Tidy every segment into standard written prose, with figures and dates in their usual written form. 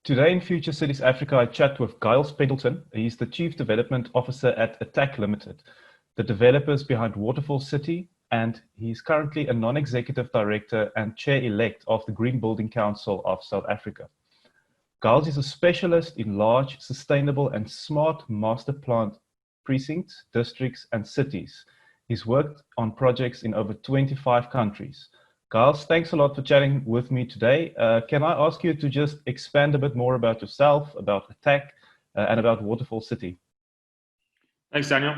Today in Future Cities Africa, I chat with Giles Pendleton. He's the Chief Development Officer at Attacq Limited, the developers behind Waterfall City, and he's currently a non-executive director and chair-elect of the Green Building Council of South Africa. Giles is a specialist in large, sustainable and smart master planned precincts, districts and cities. He's worked on projects in over 25 countries. Giles, thanks a lot for chatting with me today. Can I ask you to just expand a bit more about yourself, about Attacq, and about Waterfall City? Thanks, Daniel.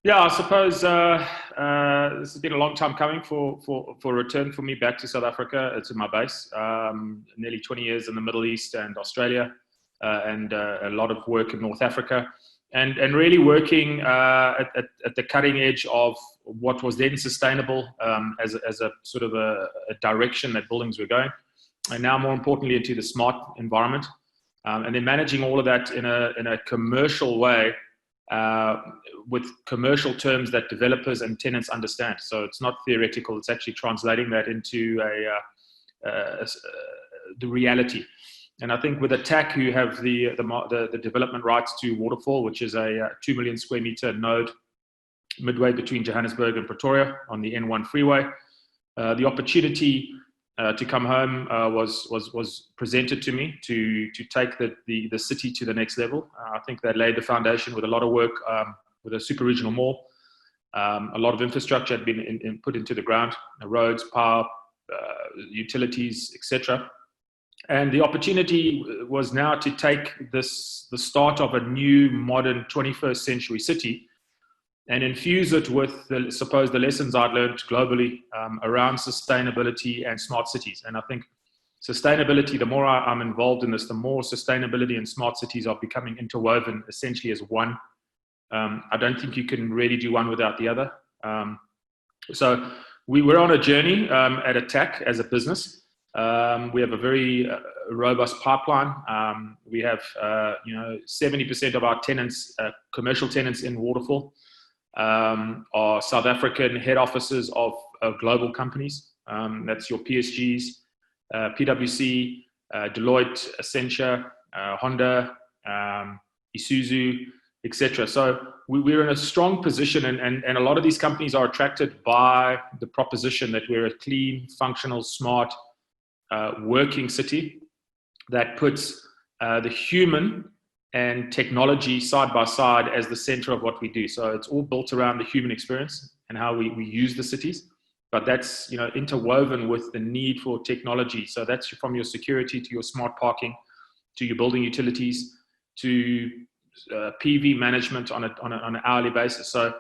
Yeah, I suppose this has been a long time coming for a return for me back to South Africa. It's in my base. Nearly 20 years in the Middle East and Australia, and a lot of work in North Africa. And really working at the cutting edge of what was then sustainable as a sort of a direction that buildings were going, and now more importantly into the smart environment, and then managing all of that in a commercial way with commercial terms that developers and tenants understand. So it's not theoretical; it's actually translating that into the reality. And I think with Attacq, who have the development rights to Waterfall, which is a 2 million square meter node midway between Johannesburg and Pretoria on the N1 freeway, the opportunity to come home was presented to me to take the city to the next level. I think they laid the foundation with a lot of work with a super regional mall. A lot of infrastructure had been put into the ground: roads, power, utilities, etc. And the opportunity was now to take the start of a new, modern 21st century city and infuse it with, the lessons I'd learned globally around sustainability and smart cities. And I think sustainability, the more I'm involved in this, the more sustainability and smart cities are becoming interwoven essentially as one. I don't think you can really do one without the other. So we were on a journey at Attacq as a business. We have a very robust pipeline. We have 70% of our tenants, commercial tenants in Waterfall, are South African head offices of global companies. That's your PSGs, PwC, Deloitte, Accenture, Honda, Isuzu, etc. So we're in a strong position, and a lot of these companies are attracted by the proposition that we're a clean, functional, smart, working city that puts the human and technology side by side as the center of what we do. So it's all built around the human experience and how we use the cities, but that's interwoven with the need for technology. So that's from your security to your smart parking, to your building utilities, to PV management on an hourly basis. So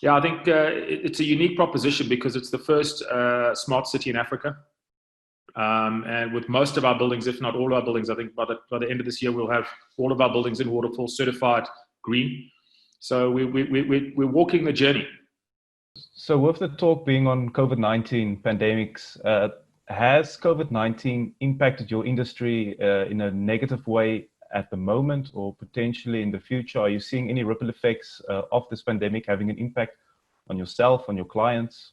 yeah, I think it's a unique proposition because it's the first smart city in Africa. And with most of our buildings, if not all our buildings, I think by the end of this year, we'll have all of our buildings in Waterfall certified green. So we're walking the journey. So with the talk being on COVID-19 pandemics, has COVID-19 impacted your industry in a negative way at the moment or potentially in the future? Are you seeing any ripple effects of this pandemic having an impact on yourself, on your clients?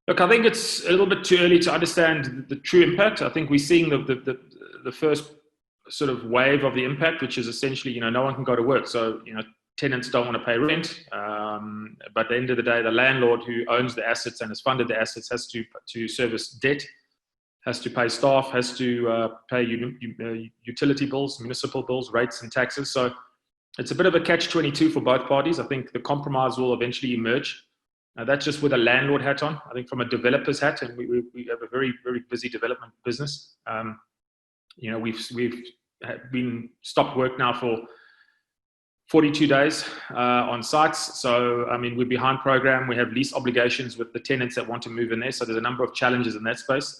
Look, I think it's a little bit too early to understand the true impact. I think we're seeing the first sort of wave of the impact, which is essentially, no one can go to work. So, tenants don't want to pay rent. But at the end of the day, the landlord who owns the assets and has funded the assets has to service debt, has to pay staff, has to pay utility bills, municipal bills, rates and taxes. So it's a bit of a catch-22 for both parties. I think the compromise will eventually emerge. That's just with a landlord hat on. I think from a developer's hat, and we have a very, very busy development business. We've been stopped work now for 42 days on sites. So, we're behind program. We have lease obligations with the tenants that want to move in there. So there's a number of challenges in that space.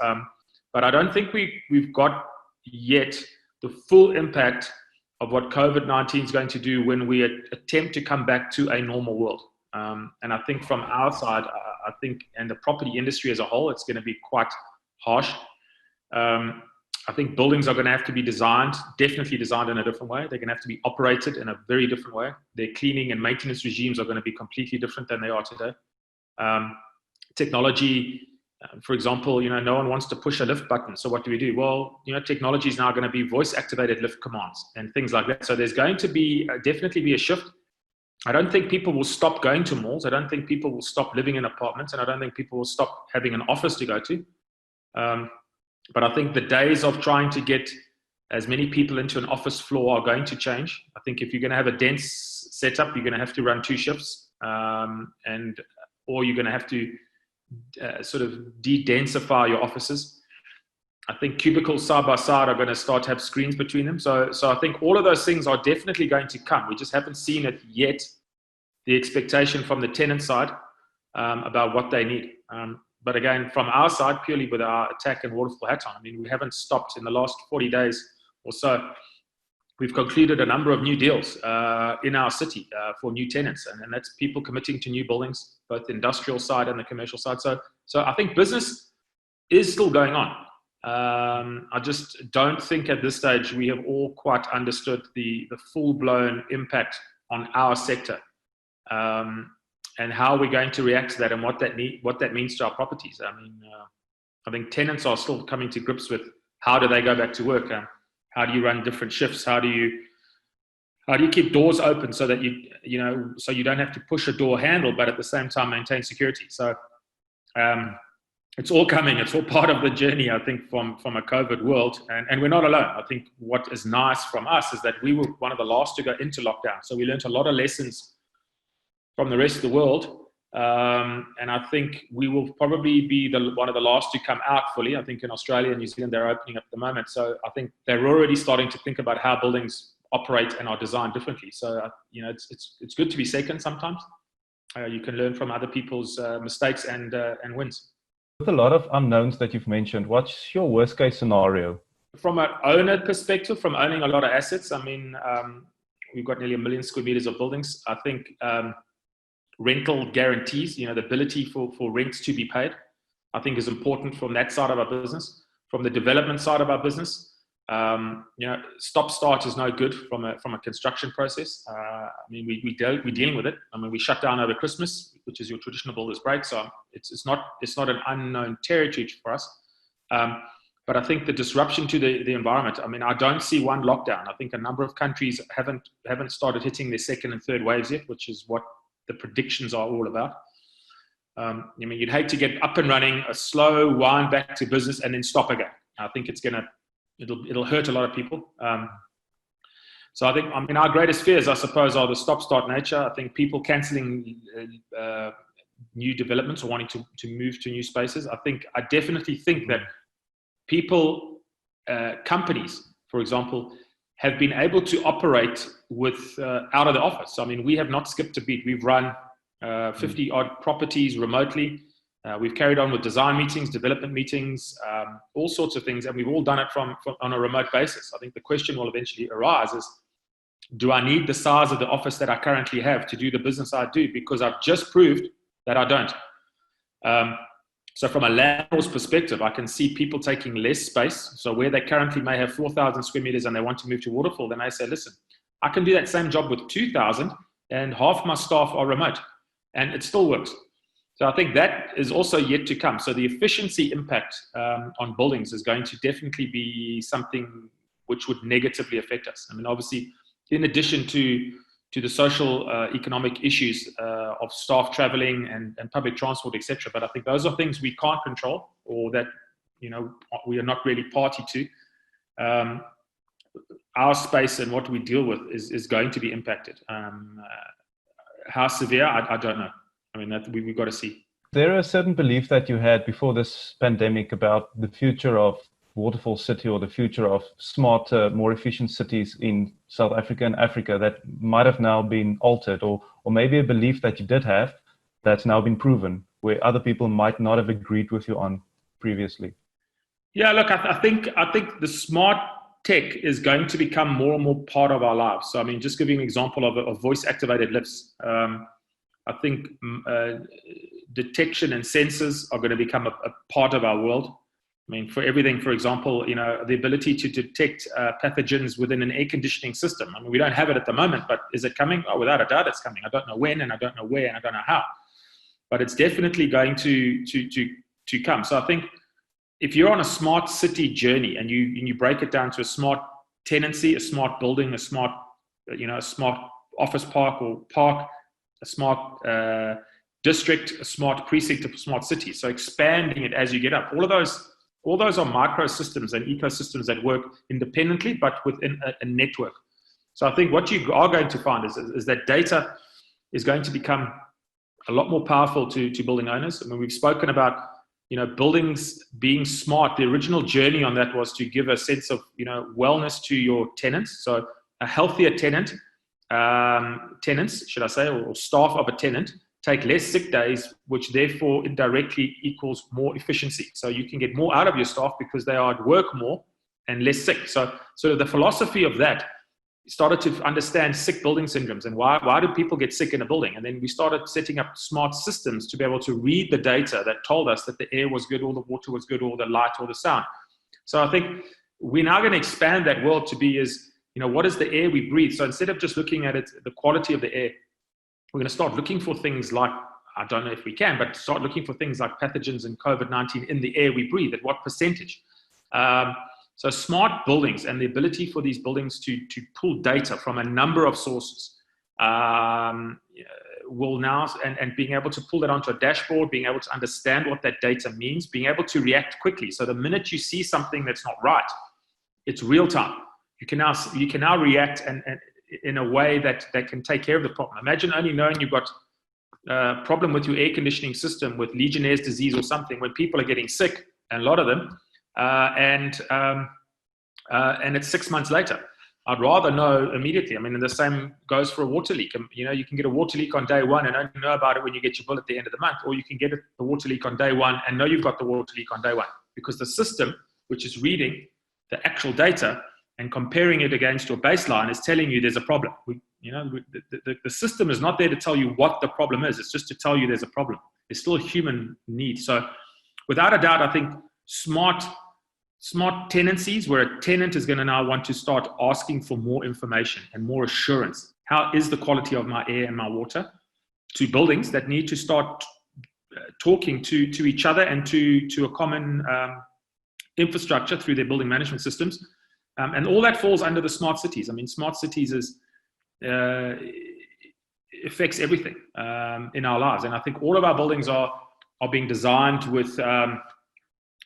But I don't think we've got yet the full impact of what COVID-19 is going to do when we attempt to come back to a normal world. And I think from our side, and the property industry as a whole, it's going to be quite harsh. I think buildings are going to have to be definitely designed in a different way. They're going to have to be operated in a very different way. Their cleaning and maintenance regimes are going to be completely different than they are today. Technology For example, no one wants to push a lift button. So what do we do? Well, technology is now going to be voice-activated lift commands and things like that. So there's going to be definitely be a shift. I don't think people will stop going to malls. I don't think people will stop living in apartments, and I don't think people will stop having an office to go to. But I think the days of trying to get as many people into an office floor are going to change. I think if you're going to have a dense setup, you're going to have to run 2 shifts, or you're going to have to sort of de-densify your offices. I think cubicles side by side are going to start to have screens between them. So I think all of those things are definitely going to come. We just haven't seen it yet, the expectation from the tenant side about what they need. But again, from our side, purely with our Attacq and Waterfall hat on, I mean, we haven't stopped in the last 40 days or so. We've concluded a number of new deals in our city for new tenants, and that's people committing to new buildings, both the industrial side and the commercial side. So I think business is still going on. I just don't think at this stage we have all quite understood the full-blown impact on our sector, and how we're going to react to that, and what that means to our properties. I mean, I think tenants are still coming to grips with how do they go back to work. How do you run different shifts? How do you keep doors open so that so you don't have to push a door handle, but at the same time maintain security? So it's all coming. It's all part of the journey, I think, from a COVID world. And we're not alone. I think what is nice from us is that we were one of the last to go into lockdown. So we learned a lot of lessons from the rest of the world. And I think we will probably be one of the last to come out fully. I think in Australia and New Zealand, they're opening up at the moment. So I think they're already starting to think about how buildings operate and are designed differently. So, it's good to be second sometimes. You can learn from other people's mistakes and wins. With a lot of unknowns that you've mentioned, what's your worst case scenario? From an owner perspective, from owning a lot of assets, I mean, we've got nearly 1 million square meters of buildings. I think rental guarantees, the ability for rents to be paid, I think is important from that side of our business. From the development side of our business, stop-start is no good from a construction process. I mean, we're dealing with it. I mean, we shut down over Christmas, which is your traditional builder's break. So it's not an unknown territory for us. But I think the disruption to the environment, I mean, I don't see one lockdown. I think a number of countries haven't started hitting their second and third waves yet, which is what the predictions are all about. I mean, you'd hate to get up and running, a slow wind back to business, and then stop again. I think it'll hurt a lot of people. So I think, our greatest fears, I suppose, are the stop-start nature. I think people cancelling new developments or wanting to move to new spaces. I definitely think that people, companies, for example, have been able to operate with out of the office. So, I mean, we have not skipped a beat. We've run 50 odd properties remotely. We've carried on with design meetings, development meetings, all sorts of things, and we've all done it from on a remote basis. I think the question will eventually arise is, do I need the size of the office that I currently have to do the business I do? Because I've just proved that I don't. So from a landlord's perspective, I can see people taking less space. So where they currently may have 4,000 square meters and they want to move to Waterfall, they may say, listen, I can do that same job with 2,000 and half my staff are remote, and it still works. So I think that is also yet to come. So the efficiency impact on buildings is going to definitely be something which would negatively affect us. I mean, obviously, in addition to the social economic issues of staff traveling and public transport, etc. But I think those are things we can't control, or that we are not really party to. Our space and what we deal with is going to be impacted. How severe, I don't know. I mean, that we've got to see. There a certain belief that you had before this pandemic about the future of Waterfall City, or the future of smarter, more efficient cities in South Africa and Africa, that might have now been altered, or maybe a belief that you did have that's now been proven, where other people might not have agreed with you on previously? Yeah, look, I think the smart tech is going to become more and more part of our lives. So, I mean, just giving an example of voice-activated lifts. I think detection and sensors are going to become a part of our world. I mean, for everything, for example, the ability to detect pathogens within an air conditioning system. I mean, we don't have it at the moment, but is it coming? Oh, without a doubt, it's coming. I don't know when, and I don't know where, and I don't know how. But it's definitely going to to come. So I think if you're on a smart city journey and you break it down to a smart tenancy, a smart building, a smart office park or park, a smart district, a smart precinct, a smart city. So expanding it as you get up. All those are microsystems and ecosystems that work independently, but within a network. So I think what you are going to find is that data is going to become a lot more powerful to building owners. I mean, we've spoken about, buildings being smart. The original journey on that was to give a sense of, wellness to your tenants. So a healthier tenants, should I say, or staff of a tenant take less sick days, which therefore indirectly equals more efficiency. So you can get more out of your staff because they are at work more and less sick. So the philosophy of that started to understand sick building syndromes and why do people get sick in a building. And then we started setting up smart systems to be able to read the data that told us that the air was good, or the water was good, or the light or the sound. So I think we're now going to expand that world to be what is the air we breathe? So instead of just looking at it, the quality of the air, we're going to start looking for things like, I don't know if we can, but start looking for things like pathogens and COVID-19 in the air we breathe, at what percentage. So smart buildings and the ability for these buildings to pull data from a number of sources will now, and being able to pull that onto a dashboard, being able to understand what that data means, being able to react quickly. So the minute you see something that's not right, it's real time. You can now react and in a way that can take care of the problem. Imagine only knowing you've got a problem with your air conditioning system with Legionnaire's disease or something when people are getting sick, and a lot of them, and it's 6 months later. I'd rather know immediately. I mean, and the same goes for a water leak. You can get a water leak on day one and only know about it when you get your bill at the end of the month, or you can get the water leak on day one and know you've got the water leak on day one, because the system, which is reading the actual data and comparing it against your baseline, is telling you there's a problem. The system is not there to tell you what the problem is. It's just to tell you there's a problem. There's still a human need. So without a doubt, I think smart tenancies, where a tenant is going to now want to start asking for more information and more assurance. How is the quality of my air and my water? To buildings that need to start talking to each other and to a common infrastructure through their building management systems. And all that falls under the smart cities. I mean, smart cities affects everything in our lives. And I think all of our buildings are being designed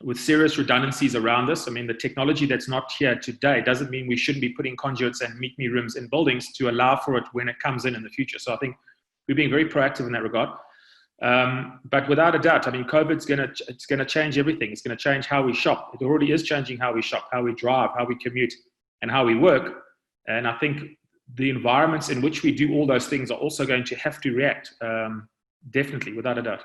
with serious redundancies around this. I mean, the technology that's not here today doesn't mean we shouldn't be putting conduits and meet me rooms in buildings to allow for it when it comes in the future. So I think we're being very proactive in that regard. But without a doubt, I mean, COVID's it's gonna change everything. It's gonna change how we shop. It already is changing how we shop, how we drive, how we commute, and how we work. And I think the environments in which we do all those things are also going to have to react, definitely, without a doubt.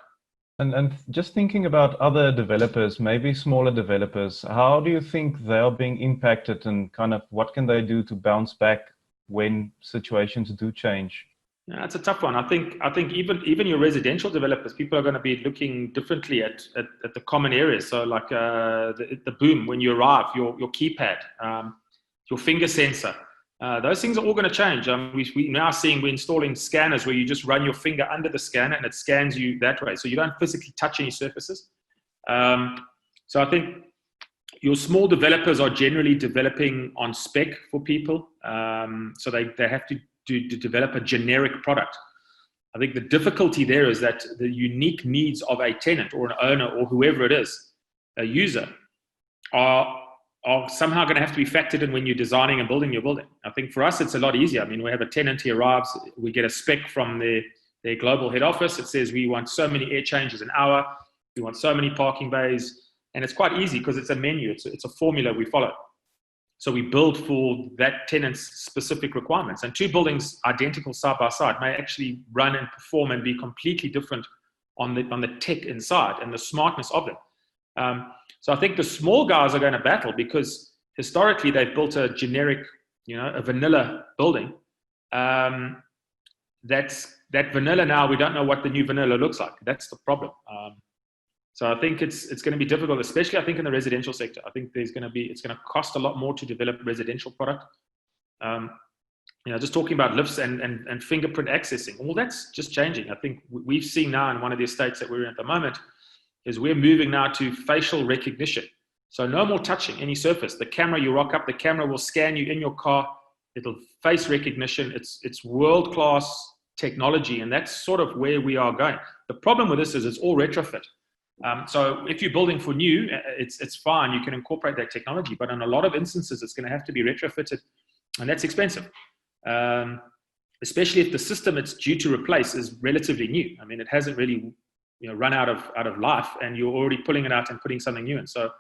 And just thinking about other developers, maybe smaller developers, how do you think they are being impacted, and kind of what can they do to bounce back when situations do change? Yeah, it's a tough one. I think even your residential developers, people are going to be looking differently at the common areas. So like the boom when you arrive, your keypad, your finger sensor, those things are all going to change. We're now seeing we're installing scanners where you just run your finger under the scanner and it scans you that way. So you don't physically touch any surfaces. So I think your small developers are generally developing on spec for people. So they have to develop a generic product. I think the difficulty there is that the unique needs of a tenant or an owner or whoever it is, a user, are somehow going to have to be factored in when you're designing and building your building. I think for us, it's a lot easier. I mean, we have a tenant, he arrives, we get a spec from their global head office. It says we want so many air changes an hour, we want so many parking bays, and it's quite easy because it's a menu, it's a formula we follow. So we build for that tenant's specific requirements. And two buildings identical side by side may actually run and perform and be completely different on the tech inside and the smartness of them. So I think the small guys are going to battle because historically they've built a generic, a vanilla building. That vanilla now, we don't know what the new vanilla looks like. That's the problem. So I think it's going to be difficult, especially I think in the residential sector. I think it's going to cost a lot more to develop residential product. Just talking about lifts and fingerprint accessing, all that's just changing. I think we've seen now in one of the estates that we're in at the moment, is we're moving now to facial recognition. So no more touching any surface. The camera, you rock up, the camera will scan you in your car. It'll face recognition. It's world-class technology, and that's sort of where we are going. The problem with this is it's all retrofit. So if you're building for new, it's fine. You can incorporate that technology, but in a lot of instances, it's going to have to be retrofitted, and that's expensive. Especially if the system it's due to replace is relatively new. I mean, it hasn't really, run out of life, and you're already pulling it out and putting something new in. So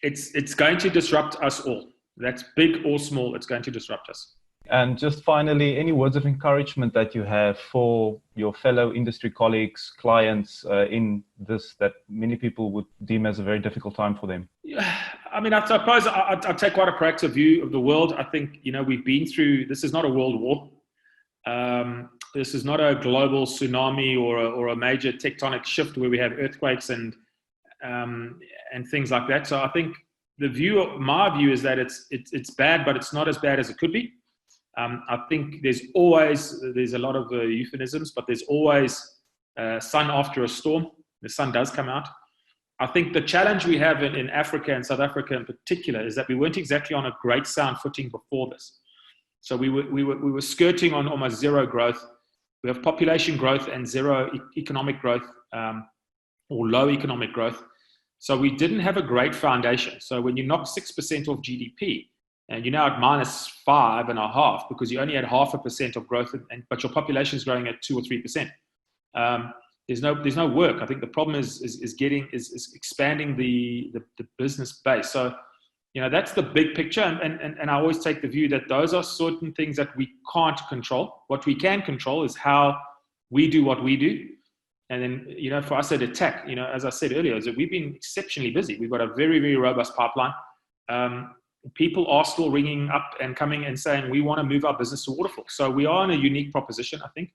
it's going to disrupt us all. That's big or small. It's going to disrupt us. And just finally, any words of encouragement that you have for your fellow industry colleagues, clients in this that many people would deem as a very difficult time for them? Yeah, I mean, I suppose I take quite a proactive view of the world. I think, we've been through, this is not a world war. This is not a global tsunami or a major tectonic shift where we have earthquakes and things like that. So I think my view is that it's bad, but it's not as bad as it could be. I think there's a lot of euphemisms, but there's always sun after a storm. The sun does come out. I think the challenge we have in Africa and South Africa in particular is that we weren't exactly on a great sound footing before this. So we were skirting on almost zero growth. We have population growth and zero economic growth, or low economic growth. So we didn't have a great foundation. So when you knock 6% off GDP, and you're now at minus 5.5% because you only had 0.5% of growth, but your population is growing at 2 or 3%. There's no work. I think the problem is expanding the business base. So, that's the big picture. And I always take the view that those are certain things that we can't control. What we can control is how we do what we do. And then, for us at Attacq, as I said earlier, is that we've been exceptionally busy. We've got a very, very robust pipeline. People are still ringing up and coming and saying, we want to move our business to Waterfall. So we are in a unique proposition, I think.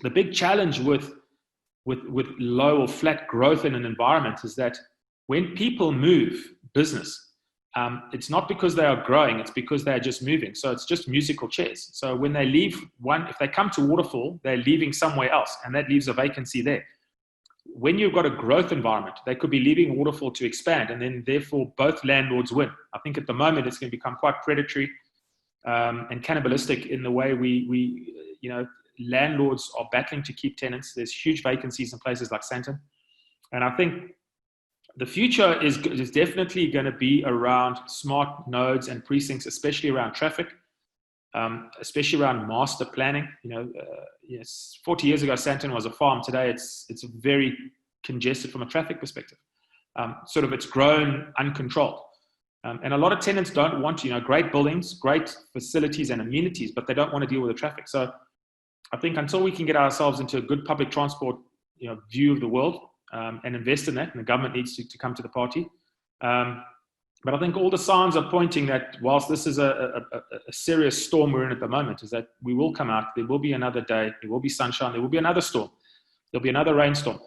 The big challenge with low or flat growth in an environment is that when people move business, it's not because they are growing, it's because they are just moving. So it's just musical chairs. So when they leave if they come to Waterfall, they're leaving somewhere else, and that leaves a vacancy there. When you've got a growth environment, they could be leaving Waterfall to expand, and then therefore both landlords win. I think at the moment it's going to become quite predatory and cannibalistic in the way we landlords are battling to keep tenants. There's huge vacancies in places like Sandton. And I think the future is definitely going to be around smart nodes and precincts, especially around traffic, especially around master planning. 40 years ago, Sandton was a farm. Today, it's very congested from a traffic perspective. It's grown uncontrolled. And a lot of tenants don't want, great buildings, great facilities and amenities, but they don't want to deal with the traffic. So I think until we can get ourselves into a good public transport, view of the world and invest in that, and the government needs to come to the party. But I think all the signs are pointing that whilst this is a serious storm we're in at the moment, is that we will come out. There will be another day. There will be sunshine. There will be another storm. There'll be another rainstorm.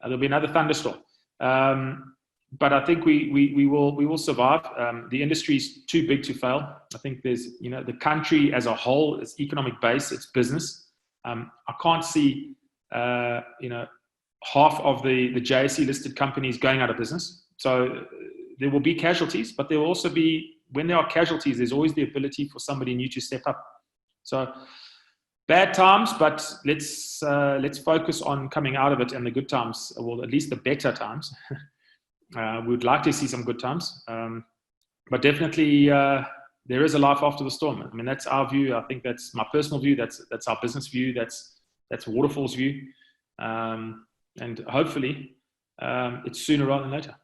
There'll be another thunderstorm. But I think we will survive. The industry is too big to fail. I think there's, the country as a whole, its economic base, its business. I can't see, half of the JSE listed companies going out of business. So there will be casualties, but there will also be, when there are casualties, there's always the ability for somebody new to step up. So bad times, but let's focus on coming out of it and the good times, well, at least the better times. We'd like to see some good times, but definitely there is a life after the storm. I mean, that's our view. I think that's my personal view. That's our business view. That's Waterfall's view, and hopefully it's sooner rather than later.